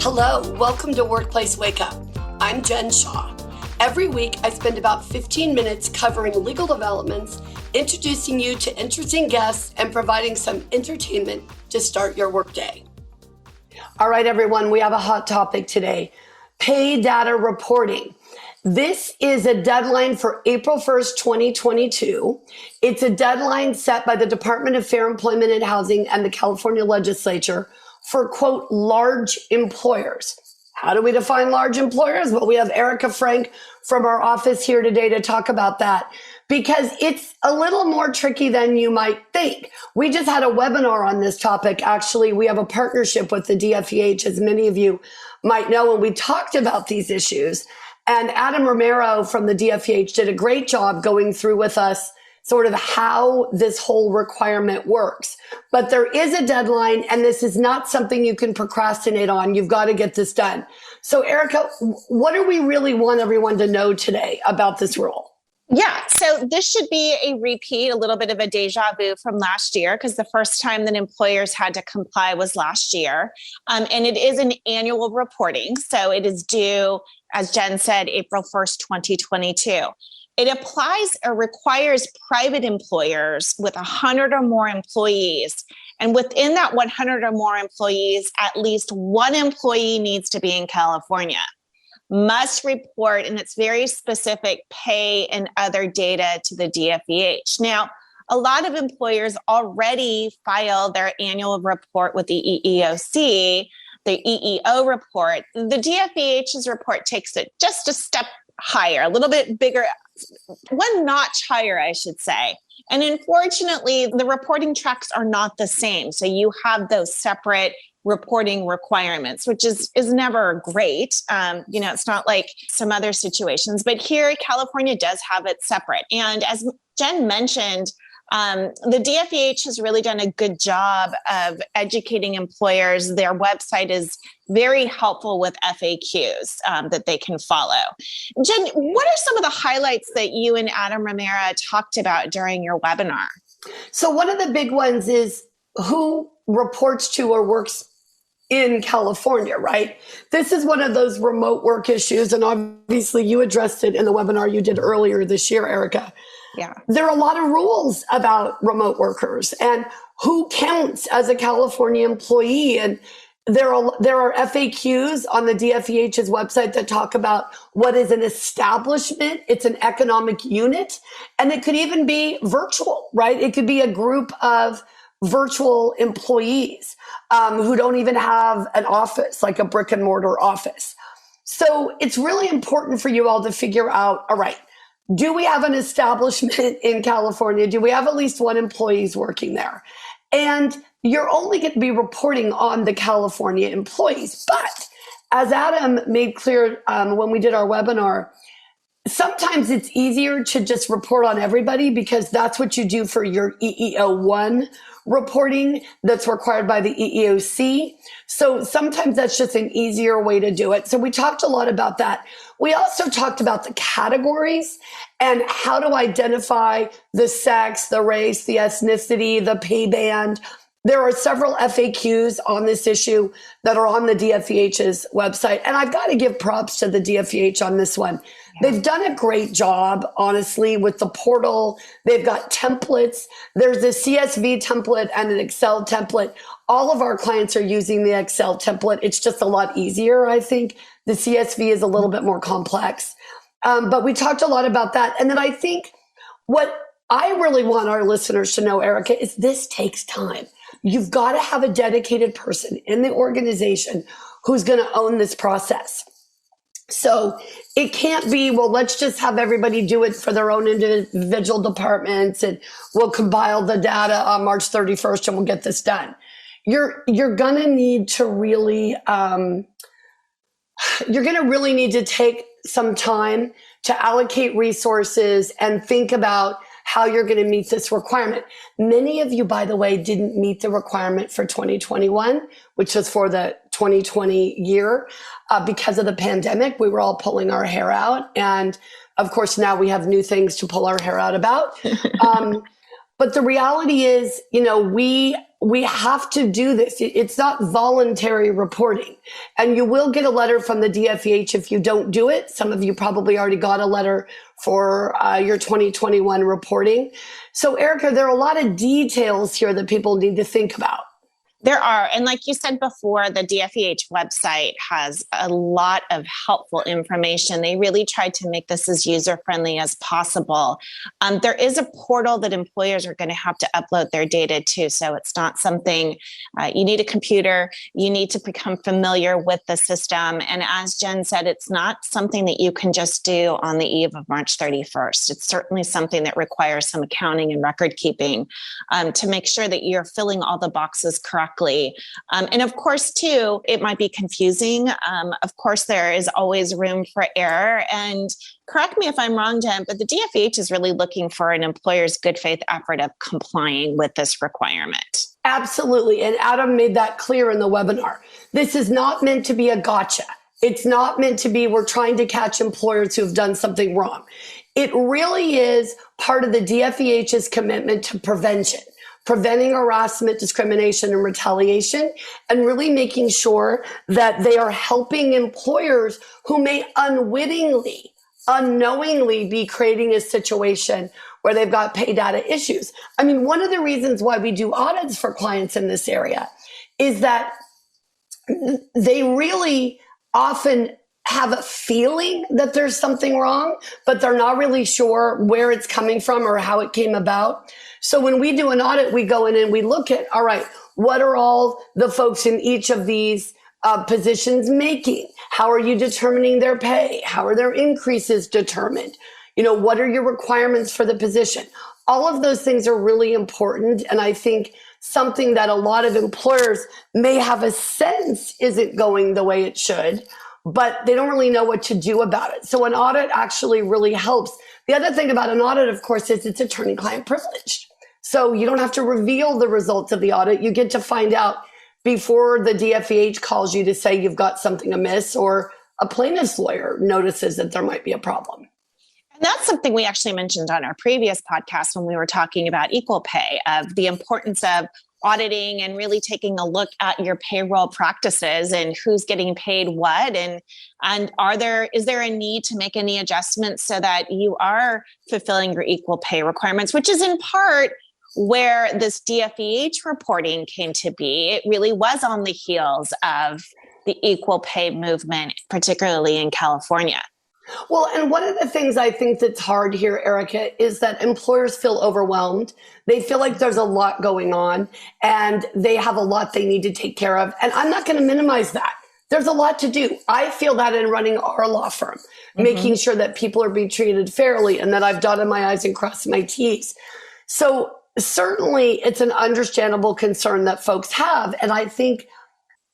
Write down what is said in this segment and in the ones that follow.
Hello, welcome to Workplace Wake Up. I'm Jen Shaw. Every week, I spend about 15 minutes covering legal developments, introducing you to interesting guests, and providing some entertainment to start your workday. All right, everyone, we have a hot topic today, pay data reporting. This is a deadline for April 1st, 2022. It's a deadline set by the Department of Fair Employment and Housing and the California legislature for, quote, large employers. How do we define large employers? Well, we have Erika Frank from our office here today to talk about that because it's a little more tricky than you might think. We just had a webinar on this topic. Actually, we have a partnership with the DFEH, as many of you might know, and we talked about these issues. And Adam Romero from the DFEH did a great job going through with us sort of how this whole requirement works. But there is a deadline, and this is not something you can procrastinate on. You've got to get this done. So, Erika, what do we really want everyone to know today about this rule? Yeah, so this should be a repeat, a little bit of a deja vu from last year, because the first time that employers had to comply was last year. And it is an annual reporting. So it is due, as Jen said, April 1st, 2022. It applies or requires private employers with 100 or more employees. And within that 100 or more employees, at least one employee needs to be in California, must report, and it's very specific, pay and other data to the DFEH. Now, a lot of employers already file their annual report with the EEOC, the EEO report. The DFEH's report takes it just a step higher, a little bit bigger, one notch higher, I should say. And unfortunately, the reporting tracks are not the same. So you have those separate reporting requirements, which is never great. It's not like some other situations, but here California does have it separate. And as Jen mentioned, the DFEH has really done a good job of educating employers. Their website is very helpful with FAQs that they can follow. Jen, what are some of the highlights that you and Adam Romero talked about during your webinar? So one of the big ones is who reports to or works in California, right? This is one of those remote work issues. And obviously you addressed it in the webinar you did earlier this year, Erika. Yeah. There are a lot of rules about remote workers and who counts as a California employee. And there are FAQs on the DFEH's website that talk about what is an establishment. It's an economic unit, and it could even be virtual, right? It could be a group of virtual employees who don't even have an office, like a brick and mortar office. So it's really important for you all to figure out, all right, do we have an establishment in California? Do we have at least one employee working there? And you're only going to be reporting on the California employees. But as Adam made clear when we did our webinar, sometimes it's easier to just report on everybody because that's what you do for your EEO1 reporting that's required by the EEOC. So sometimes that's just an easier way to do it. So we talked a lot about that. We also talked about the categories and how to identify the sex, the race, the ethnicity, the pay band. There are several FAQs on this issue that are on the DFEH's website. And I've got to give props to the DFEH on this one. Yeah. They've done a great job, honestly, with the portal. They've got templates. There's a CSV template and an Excel template. All of our clients are using the Excel template. It's just a lot easier, I think. The CSV is a little bit more complex. But we talked a lot about that. And then I think what I really want our listeners to know, Erika, is this takes time. You've got to have a dedicated person in the organization who's going to own this process. So it can't be, well, let's just have everybody do it for their own individual departments and we'll compile the data on March 31st and we'll get this done. You're going to need to really, need to take some time to allocate resources and think about how you're going to meet this requirement. Many of you, by the way, didn't meet the requirement for 2021, which was for the 2020 year. Because of the pandemic, we were all pulling our hair out. And of course, now we have new things to pull our hair out about. But the reality is, we we have to do this. It's not voluntary reporting. And you will get a letter from the DFEH if you don't do it. Some of you probably already got a letter for your 2021 reporting. So, Erika, there are a lot of details here that people need to think about. There are. And like you said before, the DFEH website has a lot of helpful information. They really tried to make this as user-friendly as possible. There is a portal that employers are going to have to upload their data to. So it's not something, you need a computer, you need to become familiar with the system. And as Jen said, it's not something that you can just do on the eve of March 31st. It's certainly something that requires some accounting and record keeping to make sure that you're filling all the boxes correctly. And of course, too, it might be confusing. Of course, there is always room for error. And correct me if I'm wrong, Jen, but the DFEH is really looking for an employer's good faith effort of complying with this requirement. Absolutely. And Adam made that clear in the webinar. This is not meant to be a gotcha. It's not meant to be we're trying to catch employers who have done something wrong. It really is part of the DFEH's commitment to preventing harassment, discrimination, and retaliation, and really making sure that they are helping employers who may unknowingly be creating a situation where they've got pay data issues. I mean, one of the reasons why we do audits for clients in this area is that they really often have a feeling that there's something wrong, but they're not really sure where it's coming from or how it came about. So when we do an audit, we go in and we look at, all right, what are all the folks in each of these positions making? How are you determining their pay? How are their increases determined? What are your requirements for the position? All of those things are really important. And I think something that a lot of employers may have a sense isn't going the way it should, but they don't really know what to do about it. So an audit actually really helps. The other thing about an audit, of course, is it's attorney-client privileged. So you don't have to reveal the results of the audit. You get to find out before the DFEH calls you to say you've got something amiss, or a plaintiff's lawyer notices that there might be a problem. And that's something we actually mentioned on our previous podcast when we were talking about equal pay, of the importance of auditing and really taking a look at your payroll practices and who's getting paid what, and is there a need to make any adjustments so that you are fulfilling your equal pay requirements, which is in part where this DFEH reporting came to be. It really was on the heels of the equal pay movement, particularly in California. Well, and one of the things I think that's hard here, Erika, is that employers feel overwhelmed. They feel like there's a lot going on and they have a lot they need to take care of. And I'm not going to minimize that. There's a lot to do. I feel that in running our law firm, making sure that people are being treated fairly and that I've dotted my I's and crossed my T's. So certainly it's an understandable concern that folks have. And I think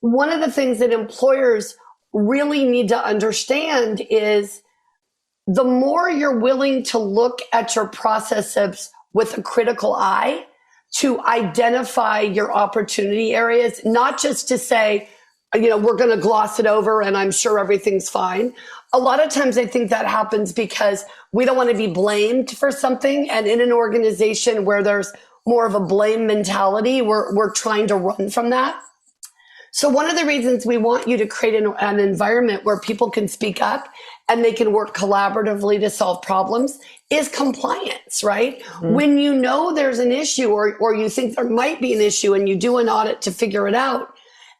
one of the things that employers really need to understand is the more you're willing to look at your processes with a critical eye to identify your opportunity areas, not just to say, we're going to gloss it over and I'm sure everything's fine. A lot of times I think that happens because we don't want to be blamed for something. And in an organization where there's more of a blame mentality, we're trying to run from that. So one of the reasons we want you to create an environment where people can speak up and they can work collaboratively to solve problems is compliance, right? When you know there's an issue or you think there might be an issue and you do an audit to figure it out,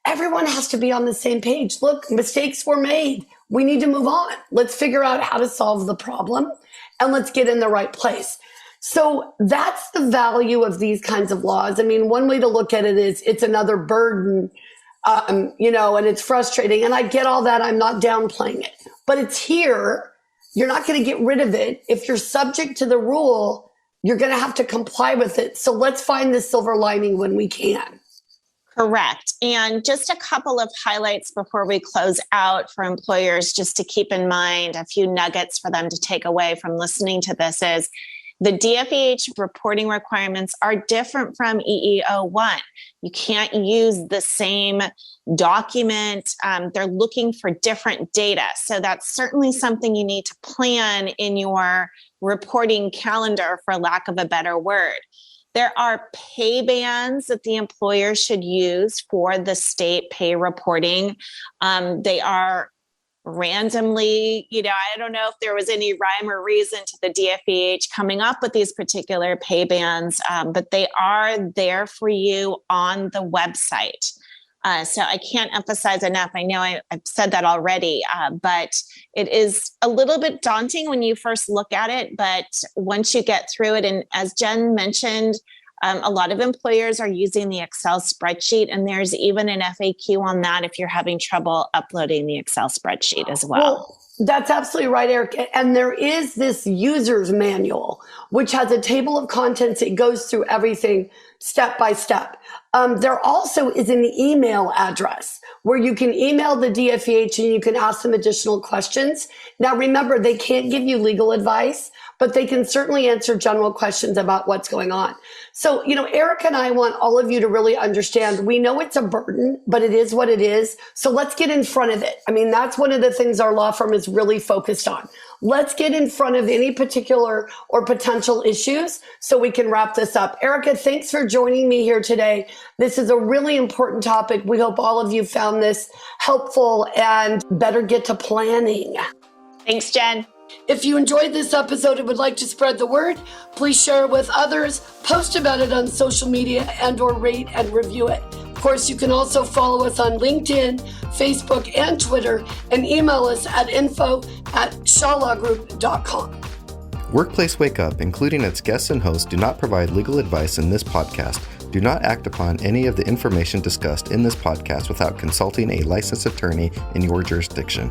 everyone has to be on the same page. Look, mistakes were made. We need to move on. Let's figure out how to solve the problem and let's get in the right place. So that's the value of these kinds of laws. I mean, one way to look at it is it's another burden, and it's frustrating. And I get all that. I'm not downplaying it, but it's here. You're not going to get rid of it. If you're subject to the rule, you're going to have to comply with it. So let's find the silver lining when we can. Correct. And just a couple of highlights before we close out for employers, just to keep in mind, a few nuggets for them to take away from listening to this is the DFEH reporting requirements are different from EEO-1. You can't use the same document. They're looking for different data. So that's certainly something you need to plan in your reporting calendar, for lack of a better word. There are pay bands that the employer should use for the state pay reporting. They are randomly, I don't know if there was any rhyme or reason to the DFEH coming up with these particular pay bands, but they are there for you on the website. So I can't emphasize enough. I know I've said that already, but it is a little bit daunting when you first look at it. But once you get through it, and as Jen mentioned, a lot of employers are using the Excel spreadsheet, and there's even an FAQ on that if you're having trouble uploading the Excel spreadsheet as well. That's absolutely right, Erika. And there is this user's manual, which has a table of contents. It goes through everything step by step. There also is an email address where you can email the DFEH and you can ask them additional questions. Now, remember, they can't give you legal advice, but they can certainly answer general questions about what's going on. So, Erika and I want all of you to really understand, we know it's a burden, but it is what it is. So let's get in front of it. I mean, that's one of the things our law firm is really focused on. Let's get in front of any particular or potential issues so we can wrap this up. Erika, thanks for joining me here today. This is a really important topic. We hope all of you found this helpful and better get to planning. Thanks, Jen. If you enjoyed this episode and would like to spread the word, please share it with others, post about it on social media, and/or rate and review it. Of course, you can also follow us on LinkedIn, Facebook, and Twitter, and email us at info@shawlawgroup.com. Workplace Wake Up, including its guests and hosts, do not provide legal advice in this podcast. Do not act upon any of the information discussed in this podcast without consulting a licensed attorney in your jurisdiction.